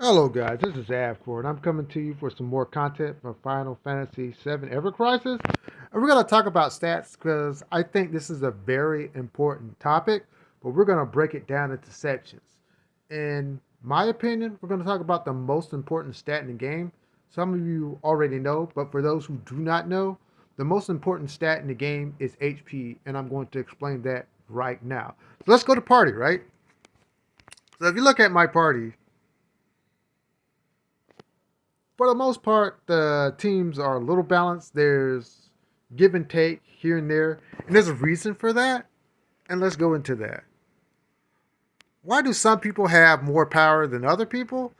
Hello guys, this is Avcoor and I'm coming to you for some more content from Final Fantasy VII Ever Crisis. And we're going to talk about stats because I think this is a very important topic, but we're going to break it down into sections. In my opinion, we're going to talk about the most important stat in the game. Some of you already know, but for those who do not know, the most important stat in the game is HP, and I'm going to explain that right now. So let's go to party, right? So if you look at my party, for the most part, the teams are a little balanced. There's give and take here and there, and there's a reason for that. And let's go into that. Why do some people have more power than other people?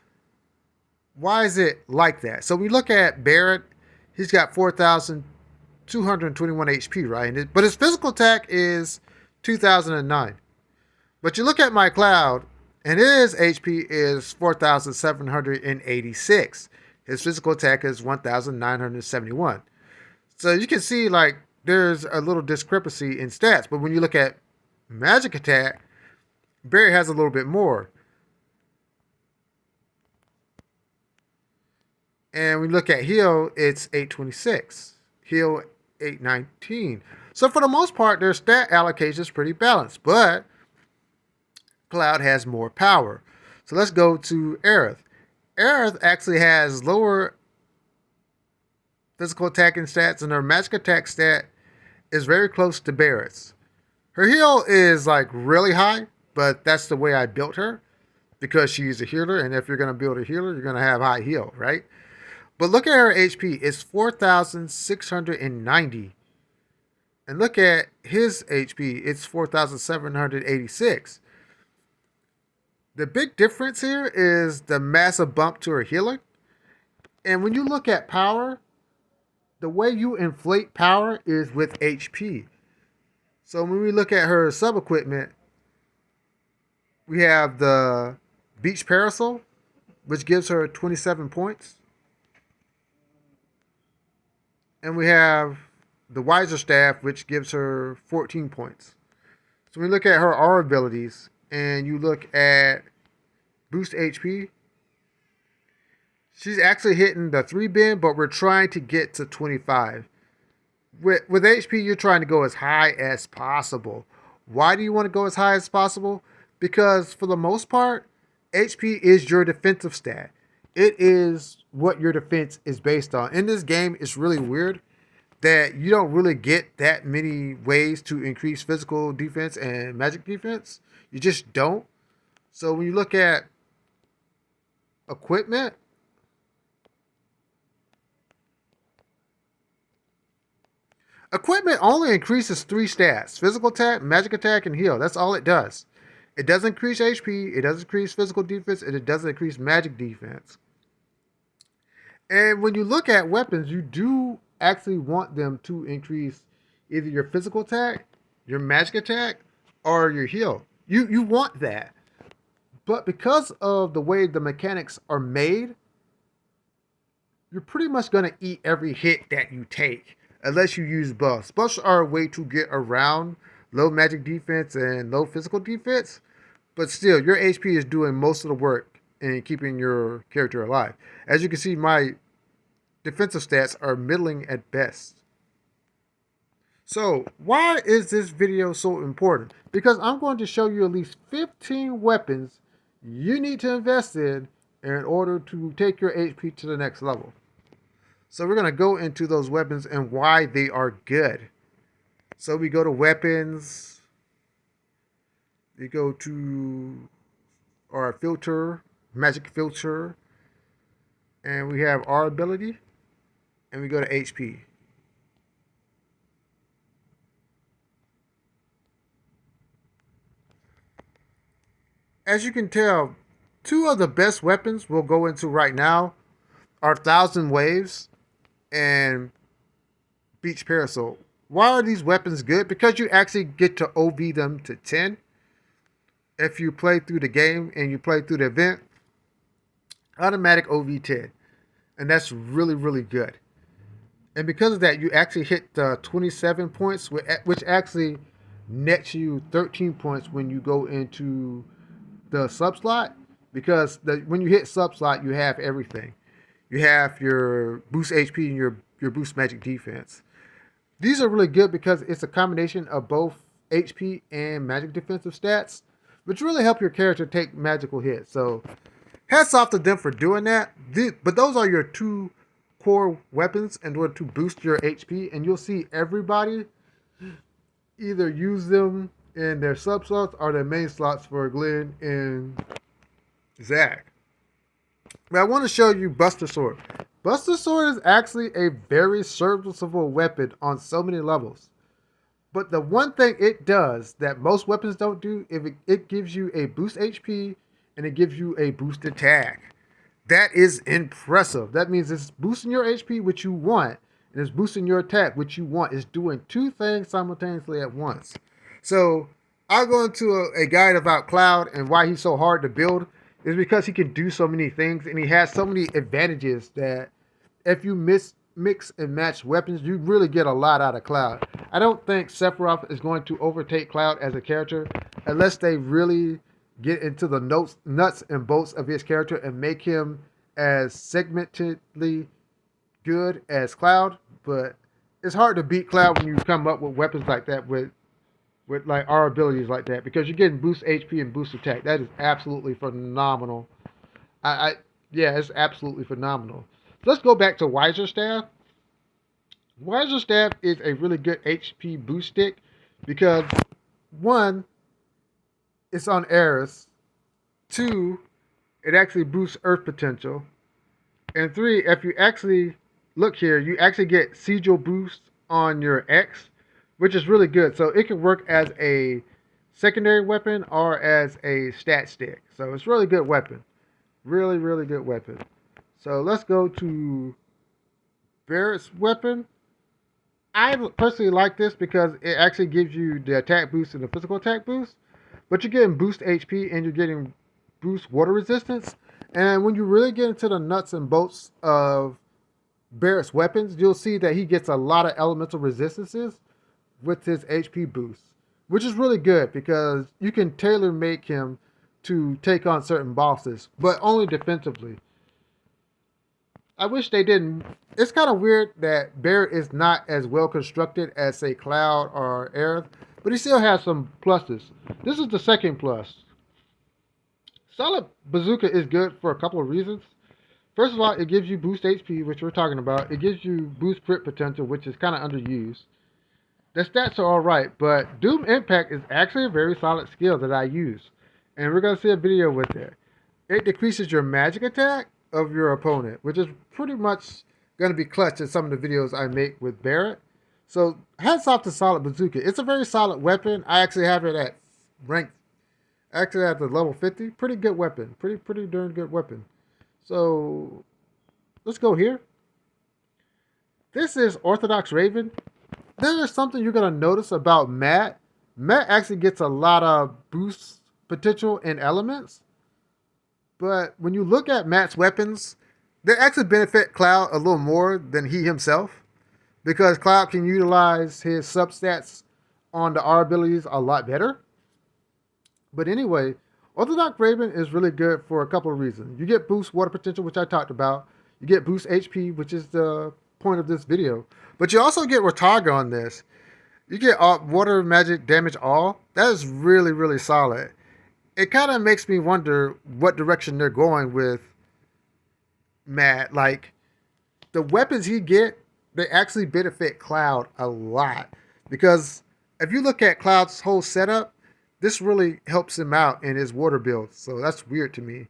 Why is it like that? So we look at Barrett. He's got 4,221 HP, right? But his physical attack is 2,009. But you look at my cloud, and his HP is 4,786. His physical attack is 1,971. So you can see like there's a little discrepancy in stats. But when you look at magic attack, Barry has a little bit more. And when we look at heal, it's 826. Heal 819. So for the most part, their stat allocation is pretty balanced. But Cloud has more power. So let's go to Aerith. Aerith actually has lower physical attacking stats, and her magic attack stat is very close to Barrett's. Her heal is like really high, but that's the way I built her because she's a healer, and if you're going to build a healer, you're going to have high heal, right? But look at her HP, it's 4,690. And look at his HP, it's 4,786. The big difference here is the massive bump to her healing. And when you look at power, the way you inflate power is with HP. So when we look at her sub-equipment, we have the Beach Parasol, which gives her 27 points. And we have the Wiser Staff, which gives her 14 points. So when we look at her R abilities, and you look at boost HP, she's actually hitting the 3 bin, but we're trying to get to 25. With HP, you're trying to go as high as possible. Why do you want to go as high as possible? Because for the most part, HP is your defensive stat. It is what your defense is based on. In this game, it's really weird that you don't really get that many ways to increase physical defense and magic defense. You just don't. So when you look at equipment, equipment only increases 3 stats: physical attack, magic attack, and heal. That's all it does. It doesn't increase HP, it doesn't increase physical defense, and it doesn't increase magic defense. And when you look at weapons, you do actually want them to increase either your physical attack, your magic attack, or your heal. You want that. But because of the way the mechanics are made, you're pretty much going to eat every hit that you take unless you use buffs. Buffs are a way to get around low magic defense and low physical defense, but still, your HP is doing most of the work in keeping your character alive. As you can see, my defensive stats are middling at best. So, why is this video so important? Because I'm going to show you at least 15 weapons you need to invest in order to take your HP to the next level. So we're going to go into those weapons and why they are good. So we go to weapons. We go to our filter, magic filter. And we have our ability. And we go to HP. As you can tell, 2 of the best weapons we'll go into right now are Thousand Waves and Beach Parasol. Why are these weapons good? Because you actually get to OV them to 10. If you play through the game and you play through the event, automatic OV 10. And that's really, really good. And because of that, you actually hit the 27 points, which actually nets you 13 points when you go into the sub slot. because when you hit sub slot, you have everything. You have your boost HP and your boost magic defense. These are really good because it's a combination of both HP and magic defensive stats, which really help your character take magical hits. So hats off to them for doing that. But those are your two core weapons in order to boost your HP, and you'll see everybody either use them in their sub slots or their main slots for Glenn and Zach. But I want to show you Buster Sword. Buster Sword is actually a very serviceable weapon on so many levels. But the one thing it does that most weapons don't do, it gives you a boost HP and it gives you a boost attack. That is impressive. That means it's boosting your HP, which you want, and it's boosting your attack, which you want. It's doing two things simultaneously at once. So I'll go into a guide about Cloud and why he's so hard to build. Is because he can do so many things and he has so many advantages that if you mix and match weapons, you really get a lot out of Cloud. I don't think Sephiroth is going to overtake Cloud as a character unless they really get into the nuts and bolts of his character and make him as segmentedly good as Cloud. But it's hard to beat Cloud when you come up with weapons like that with like our abilities like that, because you're getting boost HP and boost attack. That is absolutely phenomenal. Yeah, it's absolutely phenomenal. So let's go back to Wiser Staff. Wiser Staff is a really good HP boost stick because one, it's on Eris. Two, it actually boosts Earth potential. And three, if you actually look here, you actually get Sigil boost on your X, which is really good. So it can work as a secondary weapon or as a stat stick. So it's a really good weapon. Really, really good weapon. So let's go to Barrett's weapon. I personally like this because it actually gives you the attack boost and the physical attack boost. But you're getting boost HP and you're getting boost water resistance. And when you really get into the nuts and bolts of Barrett's weapons, you'll see that he gets a lot of elemental resistances with his HP boost, which is really good because you can tailor make him to take on certain bosses, but only defensively. I wish they didn't. It's kind of weird that Barrett is not as well constructed as, say, Cloud or Aerith, but he still has some pluses. This is the second plus. Solid Bazooka is good for a couple of reasons. First of all, it gives you boost HP, which we're talking about. It gives you boost crit potential, which is kind of underused. The stats are alright, but Doom Impact is actually a very solid skill that I use. And we're going to see a video with it. It decreases your magic attack of your opponent, which is pretty much going to be clutch in some of the videos I make with Barrett. So hats off to Solid Bazooka. It's a very solid weapon. I actually have it at rank, actually at the level 50. Pretty good weapon. Pretty darn good weapon. So let's go here. This is Orthodox Raven. There is something you're going to notice about Matt. Matt actually gets a lot of boost potential in elements. But when you look at Matt's weapons, they actually benefit Cloud a little more than he himself. Because Cloud can utilize his substats on the R abilities a lot better. But anyway, Orthodox Raven is really good for a couple of reasons. You get boost water potential, which I talked about. You get boost HP, which is the point of this video. But you also get Rataga on this. You get water magic damage all. That is really, really solid. It kind of makes me wonder what direction they're going with Matt. Like, the weapons he get, they actually benefit Cloud a lot. Because if you look at Cloud's whole setup, this really helps him out in his water build. So that's weird to me.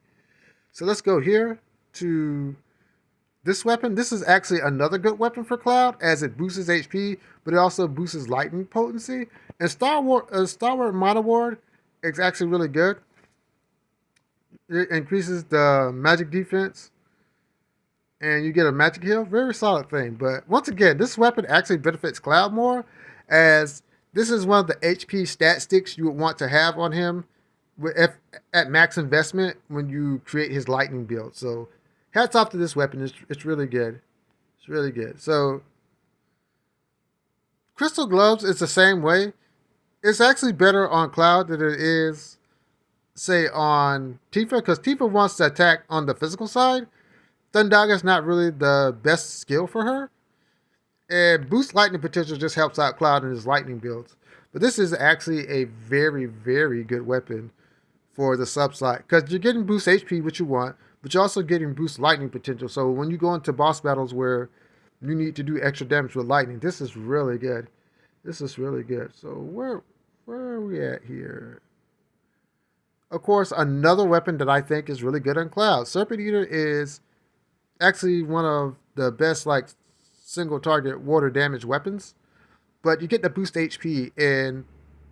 So let's go here to this weapon. This is actually another good weapon for Cloud, as it boosts his HP, but it also boosts lightning potency. And Starward Mono Ward is actually really good. It increases the magic defense, and you get a magic heal. Very solid thing. But once again, this weapon actually benefits Cloud more, as this is one of the HP stat sticks you would want to have on him if at max investment when you create his lightning build. So hats off to this weapon. It's really good. It's really good. So Crystal Gloves is the same way. It's actually better on Cloud than it is say on Tifa, because Tifa wants to attack on the physical side. Thundaga is not really the best skill for her. And boost lightning potential just helps out Cloud in his lightning builds. But this is actually a very, very good weapon for the sub slot because you're getting boost HP, which you want, but you're also getting boost lightning potential. So when you go into boss battles where you need to do extra damage with lightning, this is really good. This is really good. So where are we at here? Of course, another weapon that I think is really good on Cloud. Serpent Eater is actually one of the best like single target water damage weapons, but you get the boost HP and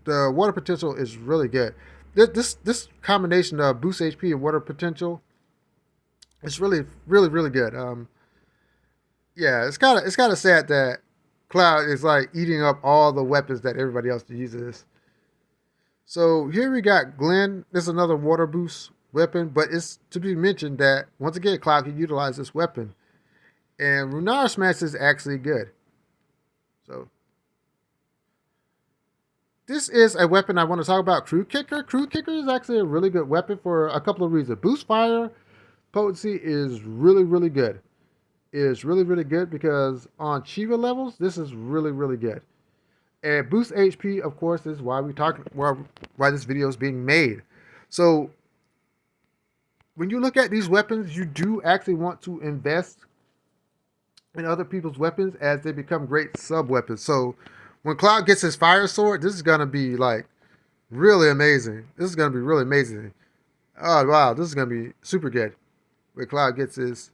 the water potential is really good. This combination of boost HP and water potential is really good. Yeah, it's kind of sad that Cloud is like eating up all the weapons that everybody else uses. So here we got Glenn. This is another water boost weapon, but it's to be mentioned that once again Cloud can utilize this weapon, and Runara Smash is actually good. So this is a weapon I want to talk about. Crew Kicker. Crew Kicker is actually a really good weapon for a couple of reasons. Boost fire potency is really good. Is really good because on Chiva levels, this is really good. And boost HP, of course, is why why this video is being made. So when you look at these weapons, you do actually want to invest in other people's weapons as they become great sub weapons. So when Cloud gets his fire sword, this is gonna be like really amazing. This is gonna be really amazing. Oh wow, this is gonna be super good. When Cloud gets his,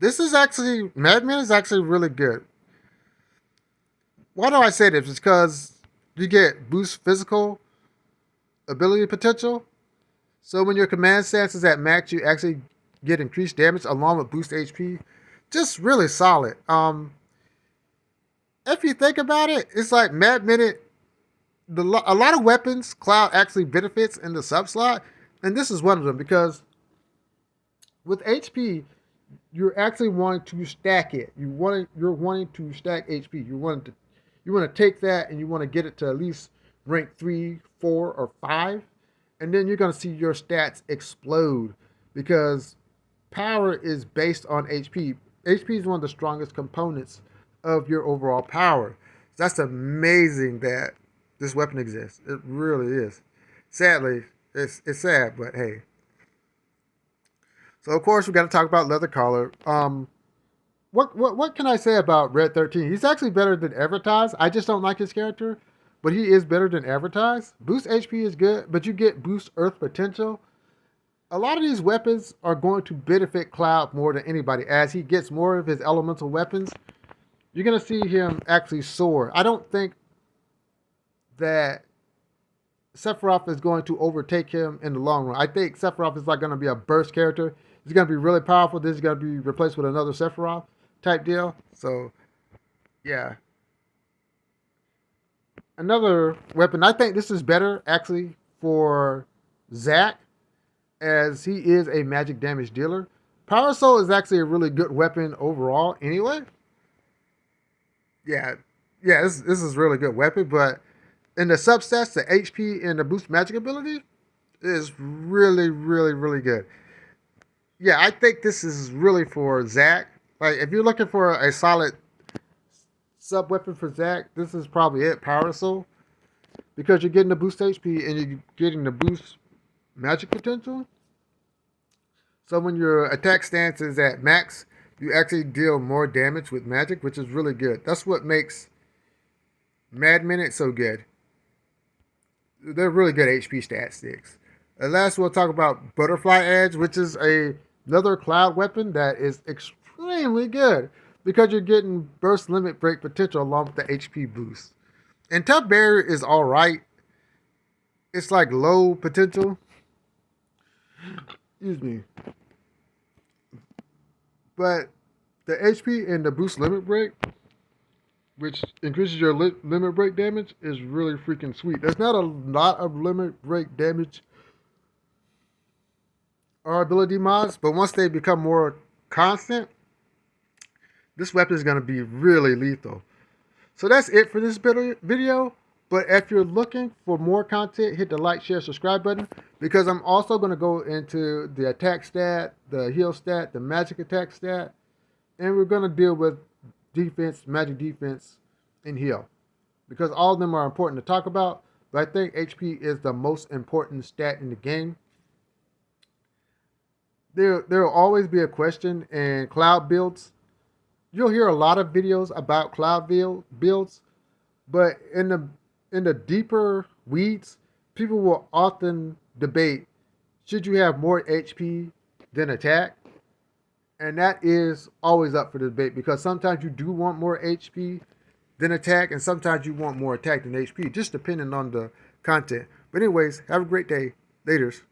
this is actually Madman is actually really good. Why do I say this? It's because you get boost physical ability potential. So when your command stance is at max, you actually get increased damage along with boost HP. Just really solid. If you think about it, it's like Mad Minute. A lot of weapons Cloud actually benefits in the sub slot, and this is one of them because with HP, you're actually wanting to stack it. You're wanting to stack HP. You want to take that and you want to get it to at least rank 3, 4, or 5, and then you're going to see your stats explode because power is based on HP. HP is one of the strongest components of your overall power. So that's amazing that this weapon exists. It really is. Sadly, it's sad, but hey. So of course we got to talk about Leather Collar. What can I say about Red 13? He's actually better than advertised. I just don't like his character, but he is better than advertised. Boost HP is good, but you get boost Earth potential. A lot of these weapons are going to benefit Cloud more than anybody. As he gets more of his elemental weapons, you're going to see him actually soar. I don't think that Sephiroth is going to overtake him in the long run. I think Sephiroth is like going to be a burst character. He's going to be really powerful. This is going to be replaced with another Sephiroth type deal. So, yeah. Another weapon. I think this is better actually for Zack, as he is a magic damage dealer. Power Soul is actually a really good weapon overall anyway. Yeah, this is a really good weapon, but in the substats, the HP and the boost magic ability is really good. Yeah, I think this is really for Zack. Like, if you're looking for a solid sub weapon for Zack, this is probably it, Power Soul. Because you're getting the boost HP and you're getting the boost magic potential. So when your attack stance is at max, you actually deal more damage with magic, which is really good. That's what makes Mad Minute so good. They're really good HP stat sticks. And last, we'll talk about Butterfly Edge, which is another Cloud weapon that is extremely good because you're getting burst limit break potential along with the HP boost. And Tough Barrier is alright. It's like low potential. Excuse me. But the HP and the boost limit break, which increases your limit break damage, is really freaking sweet. There's not a lot of limit break damage or ability mods, but once they become more constant, this weapon is going to be really lethal. So that's it for this video. But if you're looking for more content, hit the like, share, subscribe button, because I'm also going to go into the attack stat, the heal stat, the magic attack stat, and we're going to deal with defense, magic defense, and heal, because all of them are important to talk about. But I think HP is the most important stat in the game. There will always be a question in cloud builds. You'll hear a lot of videos about cloud builds, but in the deeper weeds, people will often debate, should you have more HP than attack? And that is always up for debate, because sometimes you do want more HP than attack, and sometimes you want more attack than HP, just depending on the content. But anyways, have a great day. Laters.